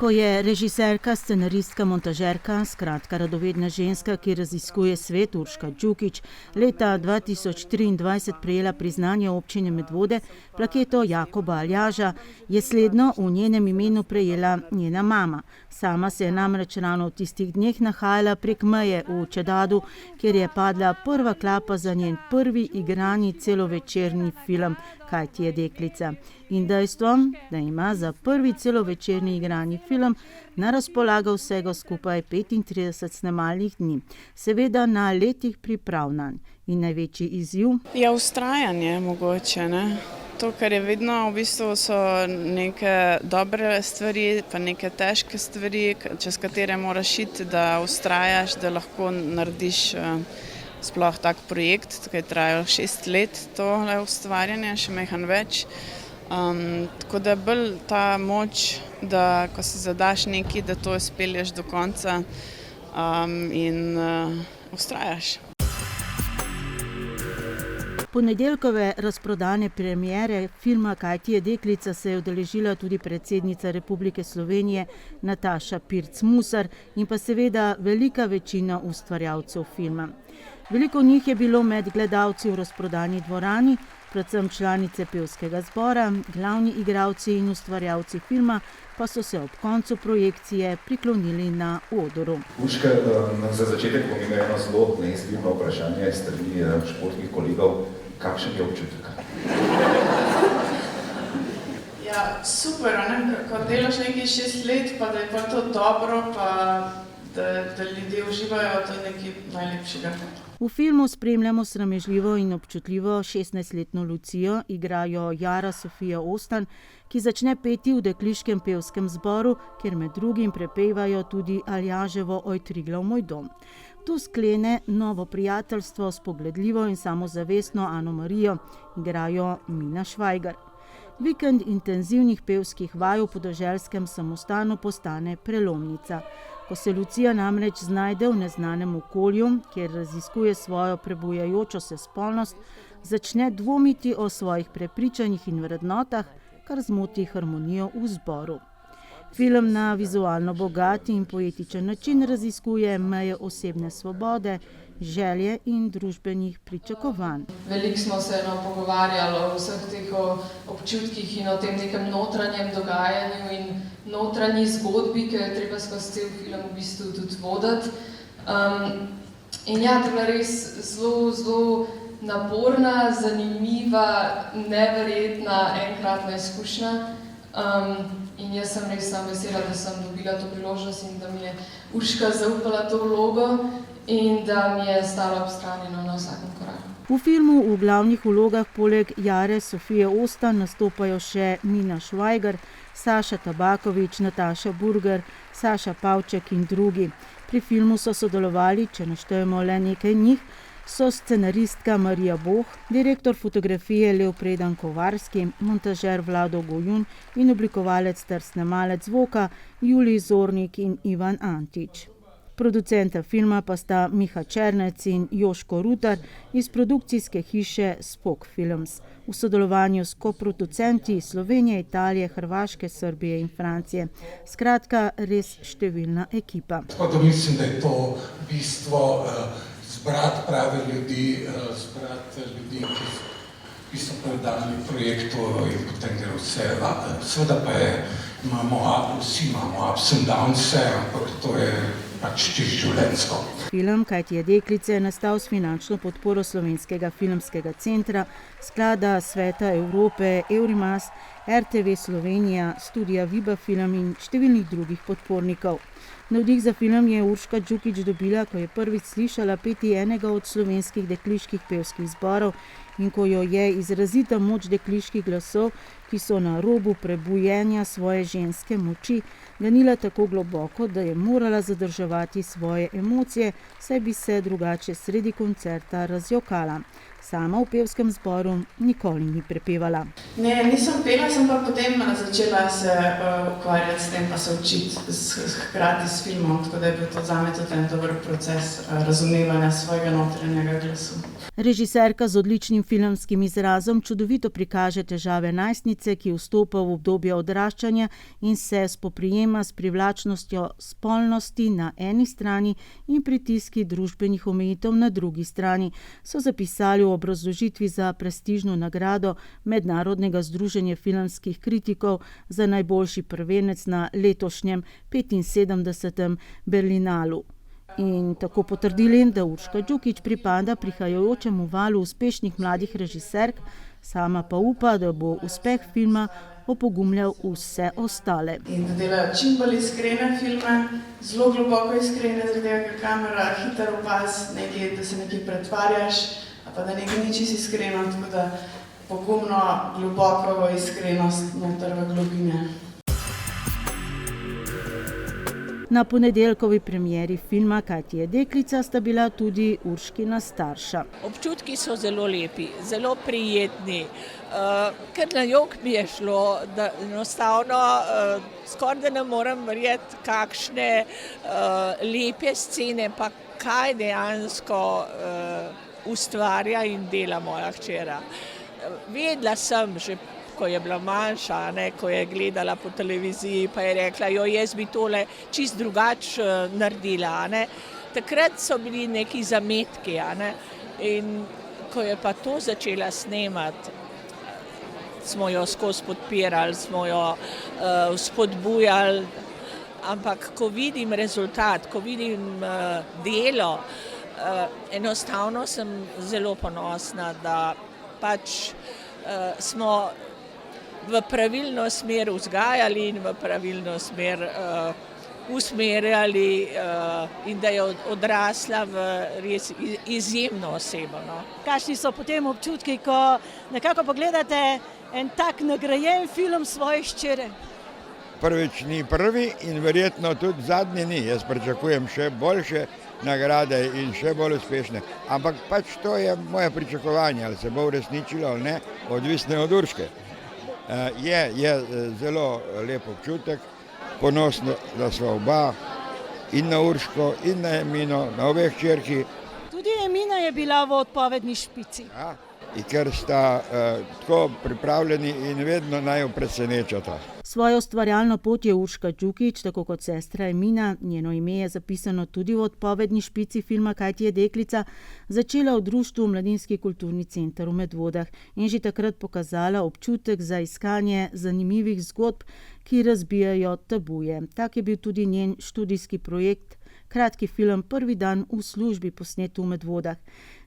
Ko je režiserka, scenaristka, montažerka, skratka radovedna ženska, ki raziskuje svet, Urška Đukić, leta 2023 prejela priznanje občine Medvode, plaketo Jakoba Aljaža, je slednjo v njenem imenu prejela njena mama. Sama se je namreč ravno v tistih dneh nahajala prek meje v Čedadu, kjer je padla prva klapa za njen prvi igrani celovečerni film Kaj ti je deklica. In dejstvom, da ima za prvi celovečerni igrani film na razpolago vsega skupaj 35 snemalnih dni. Seveda na letih priprav nanj. In največji izziv? Ja, vztrajanje mogoče, ne. To, kar je vedno, v bistvu so neke dobre stvari, pa neke težke stvari, čez katere moraš iti, da vztrajaš, da lahko narediš sploh tak projekt, tukaj trajajo 6 let to ustvarjanje, še majhen več. Tako da bolj ta moč, da ko si zadaš nekaj, da to izpelješ do konca in vztrajaš. Ponedeljkove razprodane premiere filma Kaj ti je deklica se je udeležila tudi predsednica Republike Slovenije Nataša Pirc Musar in pa seveda velika večina ustvarjalcev filma. Veliko njih je bilo med gledalci v razprodani dvorani, predvsem članice pevskega zbora, glavni igralci in ustvarjalci filma pa so se ob koncu projekcije priklonili na odru. Urška, za začetek bom imel eno zelo neizbirno vprašanje s strani športnih kolegov. Kakšen je občutek? Ja, super, ne? Ko delaš nekaj 6 let, pa da je pa to dobro, pa da ljudje uživajo, to je nekaj najlepšega. V filmu spremljamo sramežljivo in občutljivo 16-letno Lucijo, igrajo Jara Sofija Ostan, ki začne peti v dekliškem pevskem zboru, kjer med drugim prepevajo tudi Aljaževo Oj Triglav moj dom. Tu sklene novo prijateljstvo s pogledljivo in samozavestno Ano Marijo, igrajo Mina Švajgar. Vikend intenzivnih pevskih vaj v podeželskem samostanu postane prelomnica. Ko se Lucija namreč znajde v neznanem okolju, kjer raziskuje svojo prebujajočo se spolnost, začne dvomiti o svojih prepričanjih in vrednotah, kar zmoti harmonijo v zboru. Film na vizualno bogat in poetičen način raziskuje meje osebne svobode, želje in družbenih pričakovanj. Veliko smo se pogovarjali o vseh teh občutkih in o tem nekem notranjem dogajanju in notranji zgodbi, ki je treba skozi cel film v bistvu tudi voditi. In ja, to je res zelo naporna, zanimiva, neverjetna, enkratna izkušnja. In jaz sem res vesela, da sem dobila to priložnost in da mi je Urška zaupala to vlogo in da mi je stala ob strani na vsakem koraku. V filmu v glavnih vlogah poleg Jare Sofije Ostan nastopajo še Mina Švajgar, Saša Tabaković, Nataša Burger, Saša Pavček in drugi. Pri filmu so sodelovali, če naštejemo le nekaj njih, so scenaristka Marija Boh, direktor fotografije Lev Predan Kovarski, montažer Vlado Gojun in oblikovalec ter snemalec zvoka Julij Zornik in Ivan Antić. Producenta filma pa sta Miha Černec in Joško Rutar iz produkcijske hiše Spok Films v sodelovanju s koproducenti Slovenije, Italije, Hrvaške, Srbije in Francije. Skratka, res številna ekipa. Tako da mislim, da je to bistvo zbrati prave ljudi, ki so predali projektu in potem gre vse. Seveda pa vsi imamo ups and downs, ampak to je pač čisto življenjsko. Film Kaj ti je deklica je nastal s finančno podporo Slovenskega filmskega centra, Sklada Sveta Evrope, Eurimas, RTV Slovenija, Studia Viba Film in številnih drugih podpornikov. Navdih za film je Urška Đukić dobila, ko je prvič slišala peti enega od slovenskih dekliških pevskih zborov in ko jo je izrazita moč dekliških glasov, ki so na robu prebujenja svoje ženske moči, ganila tako globoko, da je morala zadrževati svoje emocije, saj bi se drugače sredi koncerta razjokala. Sama v pevskem zboru nikoli ni prepevala. Ne, nisem pela, sem pa potem začela se ukvarjati s tem, pa se učiti hkrati s filmom, tako da je bil to zame tudi en dober proces razumevanja svojega notranjega glasu. Režiserka z odličnim filmskim izrazom čudovito prikaže težave najstnice, ki vstopa v obdobje odraščanja in se spoprijema s privlačnostjo spolnosti na eni strani in pritiski družbenih omejitev na drugi strani, so zapisali v obrazložitvi za prestižno nagrado Mednarodnega združenja filmskih kritikov za najboljši prvenec na letošnjem 75. Berlinalu. In tako potrdili, da Urška Đukić pripada prihajajočemu valu uspešnih mladih režiserk, sama pa upa, da bo uspeh filma opogumljal vse ostale. In da delajo čim bolj iskrene filme, zelo globoko iskrene, zaradi tega, ker kamera hitro opaz, da se nekaj pretvarjaš, pa da nekaj ni čisto iskreno, tako da pogumno, globoko iskrenost noter v globine. Na ponedeljkovi premieri filma Kaj ti je deklica sta bila tudi Urškina starša. Občutki so zelo lepi, zelo prijetni, ker na jok mi je šlo, da enostavno skoraj da ne morem verjeti, kakšne lepe scene, pa kaj dejansko ustvarja in dela moja hčera. Vedela sem že, ko je bila manjša, ko je gledala po televiziji, pa je rekla, jaz bi tole čisto drugače naredila. Takrat so bili neki zametki. In ko je pa to začela snemati, smo jo skozi podpirali, smo jo spodbujali, ampak ko vidim rezultat, ko vidim delo, enostavno sem zelo ponosna, da pač smo v pravilno smer vzgajali in v pravilno smer usmerjali in da je odrasla v res izjemno osebo. Kakšni so potem občutki, ko nekako pogledate en tak nagrajen film svoje hčere? Prvič ni prvi in verjetno tudi zadnji ni. Jaz pričakujem še boljše nagrade in še bolj uspešne. Ampak pač to je moje pričakovanje, ali se bo uresničilo ali ne, odvisno od Urške. Je zelo lep občutek, ponosno, da sva oba, in na Urško, in na Emino, na obe hčerki. Tudi Emina je bila v odpovedni špici. Ja, ker sta tako pripravljeni in vedno naj jo presenečata. Svojo ustvarjalno pot je Urška Đukić, tako kot sestra Emina, njeno ime je zapisano tudi v odpovedni špici filma Kaj ti je deklica, začela v društvu Mladinski kulturni center v Medvodah in že takrat pokazala občutek za iskanje zanimivih zgodb, ki razbijajo tabuje. Tak je bil tudi njen študijski projekt, kratki film Prvi dan v službi, posnet v Medvodah.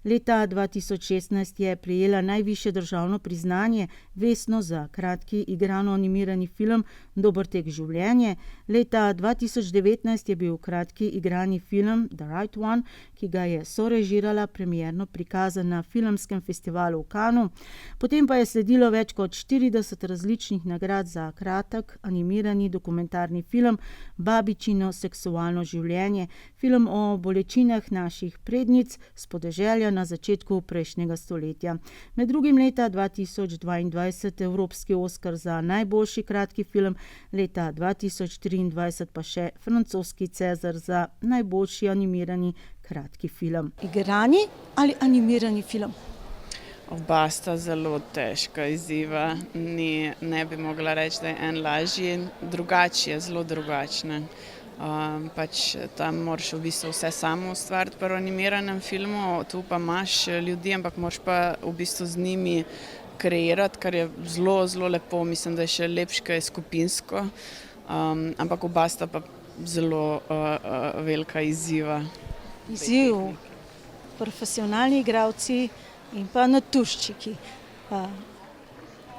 Leta 2016 je prejela najvišje državno priznanje Vesno za kratki igrano animirani film Dober tek življenje. Leta 2019 je bil kratki igrani film The Right One, ki ga je sorežirala, premierno prikazan na filmskem festivalu v Cannesu. Potem pa je sledilo več kot 40 različnih nagrad za kratek animirani dokumentarni film Babičino seksualno življenje, film o bolečinah naših prednic s podeželja na začetku prejšnjega stoletja. Med drugim leta 2022 Evropski Oskar za najboljši kratki film, leta 2023 pa še francoski Cezar za najboljši animirani kratki film. Igrani ali animirani film? Oba sta zelo težka izziva. Ne bi mogla reči, da je en lažji, drugače je, zelo drugačne. Pač tam moraš v bistvu vse samo ustvariti pri animiranem filmu, tu pa imaš ljudi, ampak moraš pa v bistvu z njimi kreirati, kar je zelo, zelo lepo, mislim, da je še lepše, kaj je skupinsko, ampak oba sta pa zelo velika izziva. Izziv, profesionalni igralci in pa naturščiki.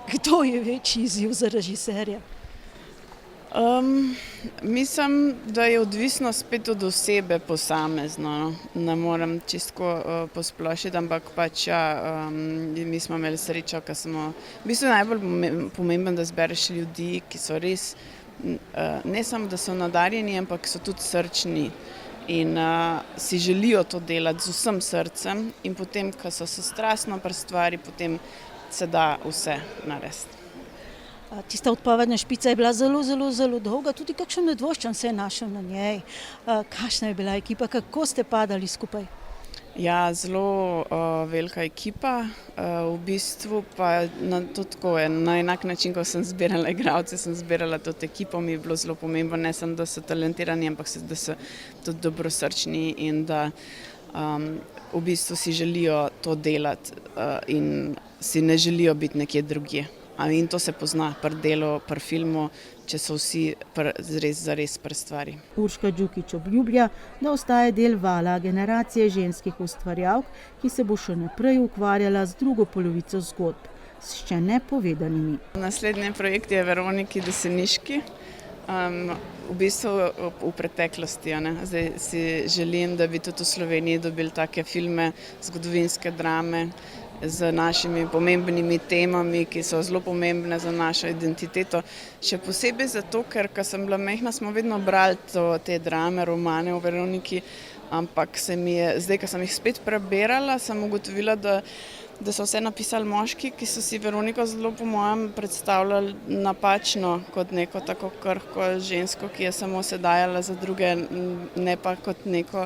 Kdo je večji izziv za režiserja? Mislim, da je odvisno spet od osebe posamezno. Ne morem čisto posplošiti, ampak pač mi smo imeli srečo, ker smo v bistvu najbolj pomembno, da zbereš ljudi, ki so res, ne samo, da so nadarjeni, ampak so tudi srčni in si želijo to delati z vsem srcem in potem, ko so se strastno pri stvari, potem se da vse narediti. Tista odpovedna špica je bila zelo dolga, tudi kakšen nedvoščan se je našel na njej. Kakšna je bila ekipa, kako ste padali skupaj? Ja, zelo velika ekipa, v bistvu pa na enak način, ko sem zbirala igralce, sem zbirala tudi ekipo, mi je bilo zelo pomembno, ne samo, da so talentirani, ampak da so tudi dobrosrčni in da v bistvu si želijo to delati in si ne želijo biti nekje drugje. In to se pozna pri delu, pri filmu, če so vsi zares pri stvari. Urška Đukić obljublja, da ostaje del vala generacije ženskih ustvarjalk, ki se bo še naprej ukvarjala z drugo polovico zgodb, s še nepovedanimi. Naslednji projekt je Veroniki Deseniški. V bistvu v preteklosti. Zdaj si želim, da bi tudi v Sloveniji dobili take filme, zgodovinske drame, z našimi pomembnimi temami, ki so zelo pomembne za našo identiteto. Še posebej zato, ker ko sem bila majhna, smo vedno brali te drame, romane o Veroniki, ampak zdaj, ko sem jih spet preberala, sem ugotovila, da so vse napisali moški, ki so si Veroniko zelo po mojem predstavljali napačno kot neko tako krhko žensko, ki je samo se dajala za druge, ne pa kot neko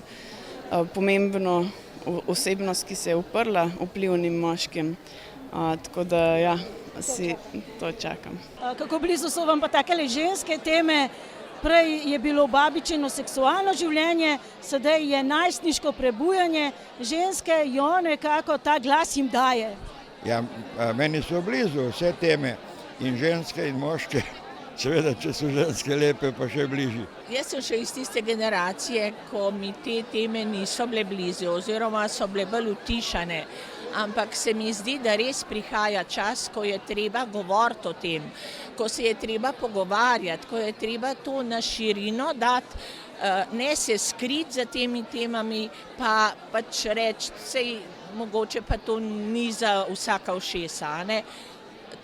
pomembno osebnost, ki se je uprla vplivnim moškim. Tako da ja, si to čakam. Kako blizu so vam pa takele ženske teme? Prej je bilo babičino seksualno življenje, sedaj je najstniško prebujanje. Ženske jo nekako ta glas jim daje. Ja, meni so blizu vse teme, in ženske in moške. Seveda, če so ženske lepe, pa še bližje. Jaz sem še iz tiste generacije, ko mi te teme niso bile blizu oziroma so bile bolj utišane. Ampak se mi zdi, da res prihaja čas, ko je treba govoriti o tem, ko se je treba pogovarjati, ko je treba to na širino dati, ne se skriti za temi temami, pa pač reči, sej mogoče pa to ni za vsaka ušesa, ne?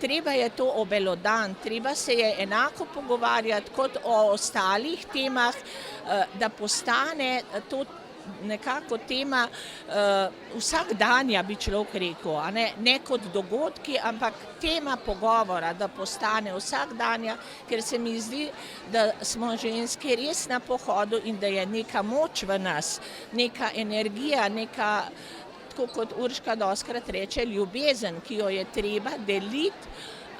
Treba je to obelodan, treba se je enako pogovarjati kot o ostalih temah, da postane to nekako tema vsakdanja, bi človek rekel, ne kot dogodki, ampak tema pogovora, da postane vsakdanja, ker se mi zdi, da smo ženske res na pohodu in da je neka moč v nas, neka energija, neka, tako kot Urška dostikrat reče, ljubezen, ki jo je treba deliti,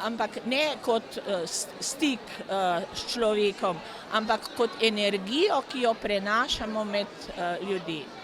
ampak ne kot stik s človekom, ampak kot energijo, ki jo prenašamo med ljudi.